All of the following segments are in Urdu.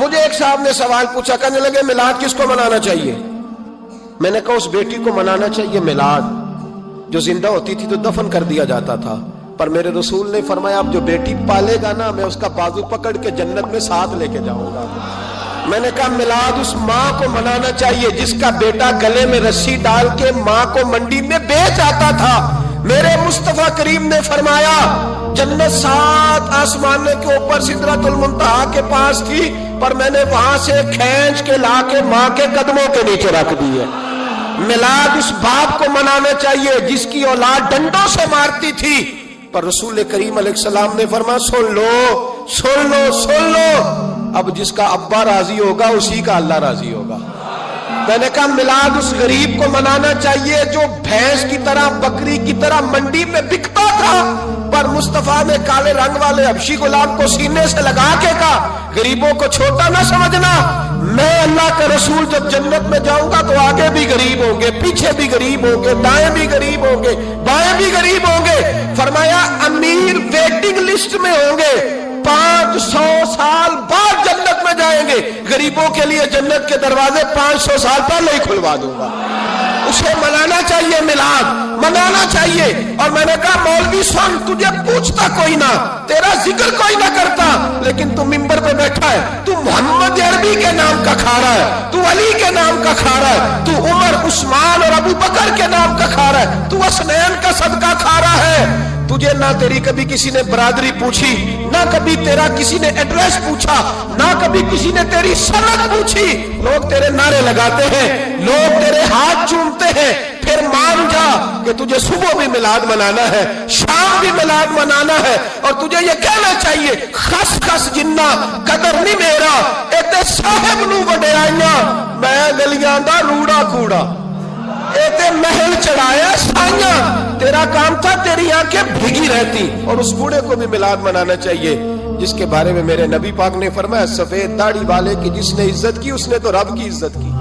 مجھے ایک صاحب نے سوال پوچھا، کہنے لگے میلاد کس کو منانا چاہیے؟ میں نے کہا اس بیٹی کو منانا چاہیے میلاد جو زندہ ہوتی تھی تو دفن کر دیا جاتا تھا، پر میرے رسول نے فرمایا اب جو بیٹی پالے گا نا میں اس کا بازو پکڑ کے جنت میں ساتھ لے کے جاؤں گا۔ میں نے کہا میلاد اس ماں کو منانا چاہیے جس کا بیٹا گلے میں رسی ڈال کے ماں کو منڈی میں بیچ آتا تھا۔ میرے مصطفیٰ کریم نے فرمایا جنت 7 آسمانے کے اوپر سدرۃ المنتہا کے پاس تھی، پر میں نے وہاں سے کھینچ کے لا کے ماں کے قدموں کے نیچے رکھ دی ہے۔ میلاد اس باپ کو منانا چاہیے جس کی اولاد ڈنڈوں سے مارتی تھی، پر رسول کریم علیہ السلام نے فرمایا سن لو سن لو سن لو، اب جس کا ابا راضی ہوگا اسی کا اللہ راضی ہوگا۔ میں نے کہا میلاد اس غریب کو منانا چاہیے جو بھینس کی طرح بکری کی طرح منڈی میں بکتا تھا، پر مصطفیٰ نے کالے رنگ والے حبشی غلام کو سینے سے لگا کے کہا غریبوں کو چھوٹا نہ سمجھنا، میں اللہ کا رسول جب جنت میں جاؤں گا تو آگے بھی غریب ہوں گے، پیچھے بھی غریب ہوں گے، دائیں بھی غریب ہوں گے، بائیں بھی غریب ہوں گے۔ فرمایا امیر ویٹنگ لسٹ میں ہوں گے، 500 سال بعد جنت میں جائیں گے، غریبوں کے لیے جنت کے دروازے 500 سال پہلے ہی کھلوا دوں گا۔ اسے منانا چاہیے، میلاد منانا چاہیے۔ اور میں نے کہا مولوی سن، تجھے پوچھتا کوئی نہ، تیرا ذکر کوئی نہ کرتا، لیکن تو ممبر پہ بیٹھا ہے، تو محمد عربی کے نام کا کھا رہا ہے، تو علی کے نام کا کھا رہا ہے، تو عمر عثمان اور ابو بکر کے نام کا کھا رہا ہے، تو حسنین کا صدقہ کھا رہا ہے۔ تجھے نہ تیری کبھی کسی نے برادری پوچھی، نہ کبھی تیرا کسی نے ایڈریس پوچھا، نہ کبھی کسی نے تیری سند پوچھی۔ لوگ تیرے نعرے لگاتے ہیں، لوگ تیرے ہاتھ چومتے ہیں، پھر مان جا کہ تجھے صبح بھی میلاد منانا ہے، شام بھی میلاد منانا ہے، اور تجھے یہ کہنا چاہیے خس خس جنہ قدر نہیں میرا ایتے صاحب نو وڈیائیاں، میں گلیاں دا روڑا کوڑا ایتے محل چڑھایا سائیاں۔ تیرا کام تھا تیری آنکھیں بھیگی رہتی۔ اور اس بوڑھے کو بھی میلاد منانا چاہیے جس کے بارے میں میرے نبی پاک نے فرمایا سفید داڑھی والے کی جس نے عزت کی اس نے تو رب کی عزت کی،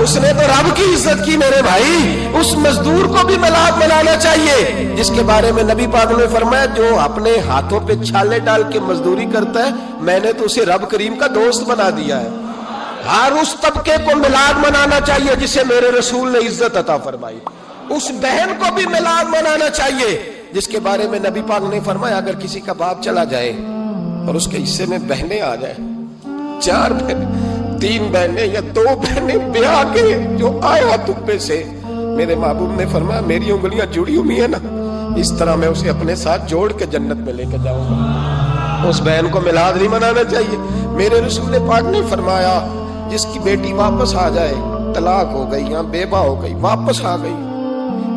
اس نے تو رب کی عزت کی میرے بھائی۔ اس مزدور کو بھی میلاد منانا چاہیے جس کے بارے میں نبی پاک نے فرمایا جو اپنے ہاتھوں پہ چھالے ڈال کے مزدوری کرتا ہے میں نے تو اسے رب کریم کا دوست بنا دیا ہے۔ ہر اس طبقے کو میلاد منانا چاہیے جسے میرے رسول نے عزت عطا فرمائی۔ اس بہن کو بھی میلاد منانا چاہیے جس کے بارے میں نبی پاک نے فرمایا اگر کسی کا باپ چلا جائے اور اس کے حصے میں بہنیں آ جائیں، 4 بہنیں، 3 بہنیں یا 2 بہنیں بیاہ کے جو آیا تکبے سے، میرے محبوب نے فرمایا میری انگلیاں جڑی ہوئی ہیں نا، اس طرح میں اسے اپنے ساتھ جوڑ کے جنت میں لے کے جاؤں گا۔ اس بہن کو میلاد نہیں منانا چاہیے۔ میرے رسول پاک نے فرمایا جس کی بیٹی واپس آ جائے، طلاق ہو گئی یا بیوہ ہو گئی، واپس آ گئی،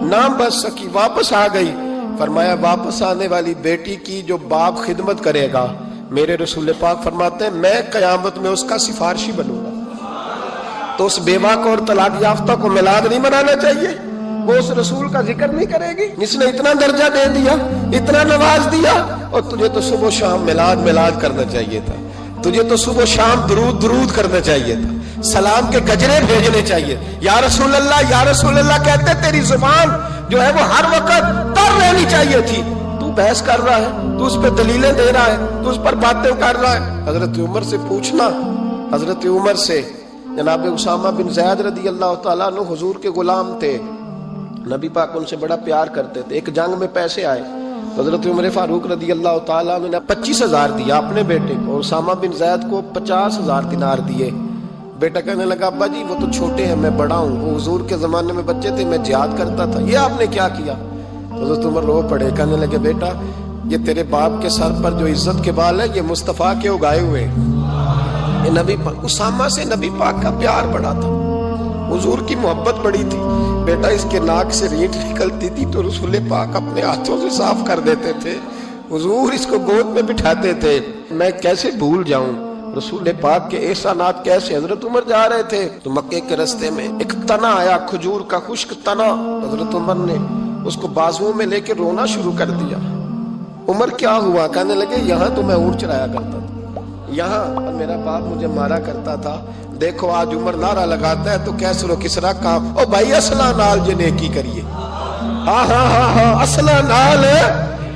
نہ بچ سکی واپس آ گئی، فرمایا واپس آنے والی بیٹی کی جو باپ خدمت کرے گا، میرے رسول پاک فرماتے ہیں میں قیامت میں اس کا سفارشی بنوں گا۔ تو اس بیوہ کو اور طلاق یافتہ کو میلاد نہیں منانا چاہیے؟ وہ اس رسول کا ذکر نہیں کرے گی جس نے اتنا درجہ دے دیا، اتنا نواز دیا؟ اور تجھے تو صبح و شام میلاد میلاد کرنا چاہیے تھا، تجھے تو صبح و شام درود درود کرنا چاہیے تھا، سلام کے گجرے بھیجنے چاہیے، یا رسول اللہ یا رسول اللہ کہتے تیری زبان جو ہے وہ ہر وقت تر رہنی چاہیے تھی۔ تو بحث کر رہا ہے، تو اس پہ دلیلیں دے رہا ہے، تو اس پر باتیں کر رہا ہے۔ حضرت عمر سے پوچھنا، حضرت عمر سے، جناب اسامہ بن زید رضی اللہ تعالیٰ عنہ حضور کے غلام تھے، نبی پاک ان سے بڑا پیار کرتے تھے۔ ایک جنگ میں پیسے آئے، حضرت عمر فاروق رضی اللہ تعالیٰ عنہ نے 25,000 دیا اپنے بیٹے کو، اور اسامہ بن زید کو 50,000 دینار دیے۔ بیٹا کہنے لگا ابا جی وہ تو چھوٹے ہیں میں بڑا ہوں، وہ حضور کے زمانے میں بچے تھے میں جہاد کرتا تھا، یہ آپ نے کیا کیا؟ حضرت عمر رو پڑے، کہنے لگے بیٹا یہ تیرے باپ کے سر پر جو عزت کے بال ہے یہ مصطفیٰ کے اگائے ہوئے، یہ نبی پاک، اسامہ سے نبی پاک کا پیار بڑا تھا، حضور کی محبت بڑی تھی۔ بیٹا اس کے ناک سے ریٹ نکلتی تھی تو رسول پاک اپنے ہاتھوں سے صاف کر دیتے تھے، حضور اس کو گود میں بٹھاتے تھے، میں کیسے بھول جاؤں رسول پاک کے احسانات کیسے۔ حضرت عمر جا رہے تھے تو مکے کے رستے میں ایک تنا آیا، کھجور کا خشک تنا، حضرت عمر نے اس کو بازوؤں میں لے کے رونا شروع کر دیا۔ عمر کیا ہوا؟ کہنے لگے یہاں تو میں اونٹ چرایا کرتا تھا، یہاں میرا باپ مجھے مارا کرتا تھا، دیکھو آج عمر نعرہ لگاتا ہے تو کیسر و کسرا کام، او بھائی اصلہ نال جے نیکی کریے، ہاں ہاں ہاں ہاں اصلہ نال